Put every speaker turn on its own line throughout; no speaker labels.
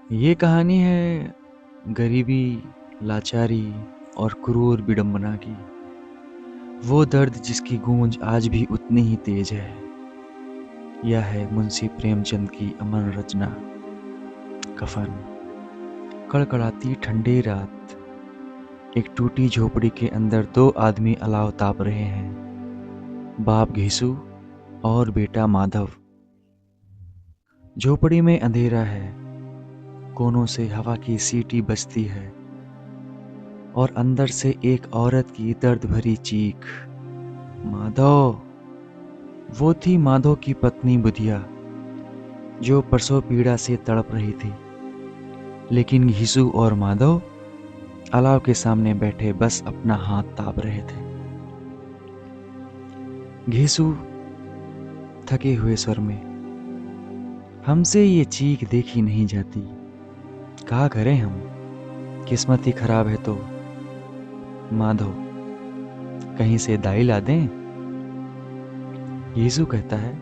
ये कहानी है गरीबी, लाचारी और क्रूर विडंबना की। वो दर्द जिसकी गूंज आज भी उतनी ही तेज है। यह है मुंशी प्रेमचंद की अमर रचना कफन। कड़कड़ाती ठंडी रात, एक टूटी झोपड़ी के अंदर दो आदमी अलाव ताप रहे हैं, बाप घीसू और बेटा माधव। झोपड़ी में अंधेरा है, कोनों से हवा की सीटी बजती है और अंदर से एक औरत की दर्द भरी चीख, माधव। वो थी माधव की पत्नी बुधिया, जो प्रसव पीड़ा से तड़प रही थी। लेकिन घीसू और माधव अलाव के सामने बैठे बस अपना हाथ ताप रहे थे। घीसू थके हुए स्वर में, हमसे ये चीख देखी नहीं जाती, क्या करें हम, किस्मत ही खराब है तो। माधव, कहीं से दाई ला दें? यीशु कहता है,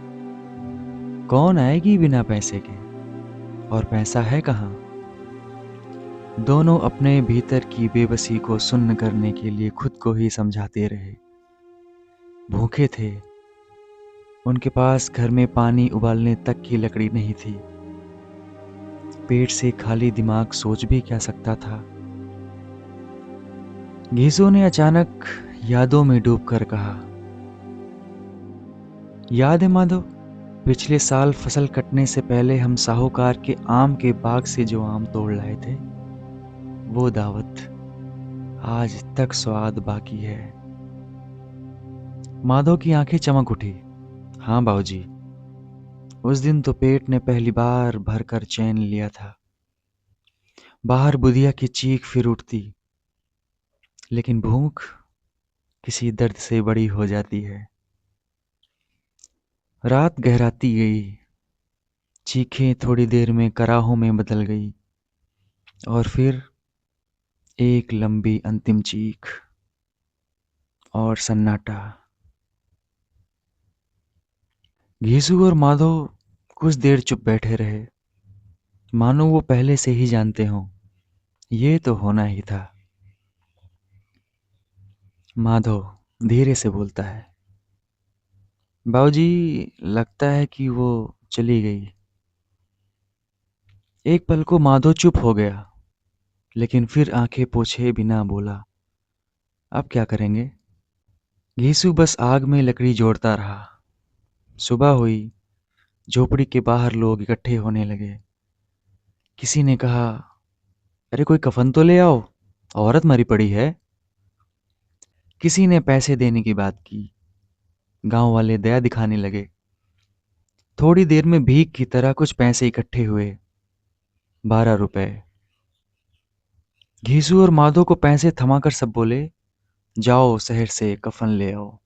कौन आएगी बिना पैसे के, और पैसा है कहाँ? दोनों अपने भीतर की बेबसी को सुन्न करने के लिए खुद को ही समझाते रहे। भूखे थे, उनके पास घर में पानी उबालने तक की लकड़ी नहीं थी। पेट से खाली दिमाग सोच भी क्या सकता था। घीसू ने अचानक यादों में डूबकर कहा, याद है माधव, पिछले साल फसल कटने से पहले हम साहूकार के आम के बाग से जो आम तोड़ लाए थे, वो दावत आज तक स्वाद बाकी है। माधव की आंखें चमक उठी। हाँ बाबूजी, उस दिन तो पेट ने पहली बार भरकर चैन लिया था। बाहर बुधिया की चीख फिर उठती, लेकिन भूख किसी दर्द से बड़ी हो जाती है। रात गहराती गई, चीखें थोड़ी देर में कराहों में बदल गई, और फिर एक लंबी अंतिम चीख और सन्नाटा। घीसू और माधव कुछ देर चुप बैठे रहे, मानो वो पहले से ही जानते हों, ये तो होना ही था। माधव धीरे से बोलता है, बाबूजी, लगता है कि वो चली गई। एक पल को माधव चुप हो गया, लेकिन फिर आंखें पोंछे बिना बोला, अब क्या करेंगे? घीसू बस आग में लकड़ी जोड़ता रहा। सुबह हुई, झोपड़ी के बाहर लोग इकट्ठे होने लगे। किसी ने कहा, अरे कोई कफन तो ले आओ, औरत मरी पड़ी है। किसी ने पैसे देने की बात की। गांव वाले दया दिखाने लगे। थोड़ी देर में भीख की तरह कुछ पैसे इकट्ठे हुए, 12 रुपए। घीसू और माधव को पैसे थमाकर सब बोले, जाओ शहर से कफन ले आओ।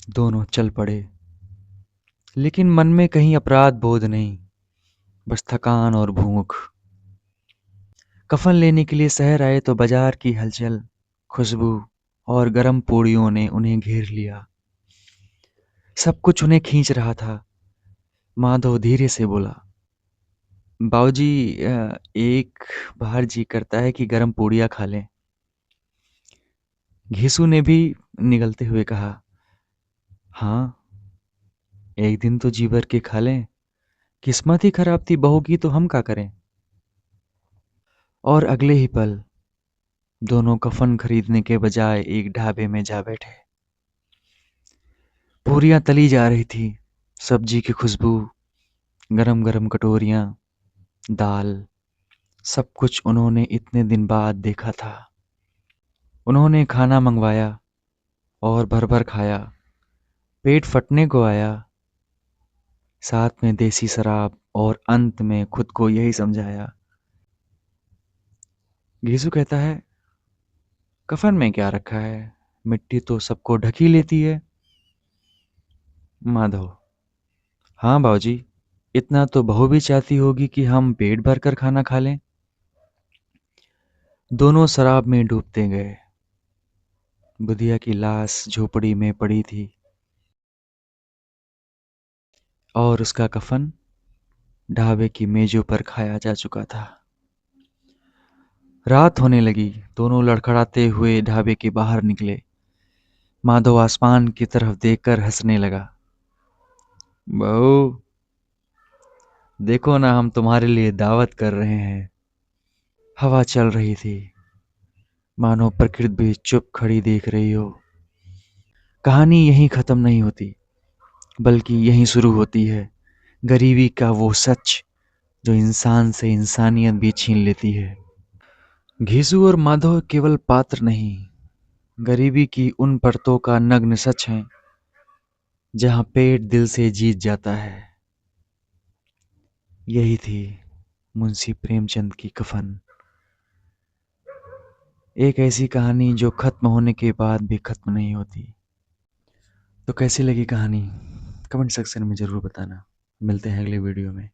दोनों चल पड़े, लेकिन मन में कहीं अपराध बोध नहीं, बस थकान और भूख। कफन लेने के लिए शहर आए तो बाजार की हलचल, खुशबू और गर्म पूड़ियों ने उन्हें घेर लिया। सब कुछ उन्हें खींच रहा था। माधव धीरे से बोला, बाबूजी, एक बाहर जी करता है कि गर्म पूड़ियाँ खा लें। घीसू ने भी निगलते हुए कहा, हाँ, एक दिन तो जी भर के खा लें, किस्मत ही खराब थी बहू की तो हम क्या करें। और अगले ही पल दोनों कफन खरीदने के बजाय एक ढाबे में जा बैठे। पूरियां तली जा रही थी, सब्जी की खुशबू, गरम गरम कटोरियां, दाल, सब कुछ उन्होंने इतने दिन बाद देखा था। उन्होंने खाना मंगवाया और भर भर खाया, पेट फटने को आया, साथ में देसी शराब, और अंत में खुद को यही समझाया। घीसू कहता है, कफन में क्या रखा है, मिट्टी तो सबको ढकी लेती है। माधव, हाँ बाबूजी, इतना तो बहू भी चाहती होगी कि हम पेट भर कर खाना खा लें। दोनों शराब में डूबते गए। बुधिया की लाश झोपड़ी में पड़ी थी, और उसका कफन ढाबे की मेजों पर खाया जा चुका था। रात होने लगी। दोनों लड़खड़ाते हुए ढाबे के बाहर निकले। माधव आसमान की तरफ देखकर हंसने लगा। बहू, देखो ना, हम तुम्हारे लिए दावत कर रहे हैं। हवा चल रही थी, मानो प्रकृति भी चुप खड़ी देख रही हो। कहानी यहीं खत्म नहीं होती, बल्कि यहीं शुरू होती है। गरीबी का वो सच जो इंसान से इंसानियत भी छीन लेती है। घीसू और माधव केवल पात्र नहीं, गरीबी की उन परतों का नग्न सच है जहां पेट दिल से जीत जाता है। यही थी मुंशी प्रेमचंद की कफन। एक ऐसी कहानी जो खत्म होने के बाद भी खत्म नहीं होती। तो कैसी लगी कहानी? कमेंट सेक्शन में ज़रूर बताना। मिलते हैं अगले वीडियो में।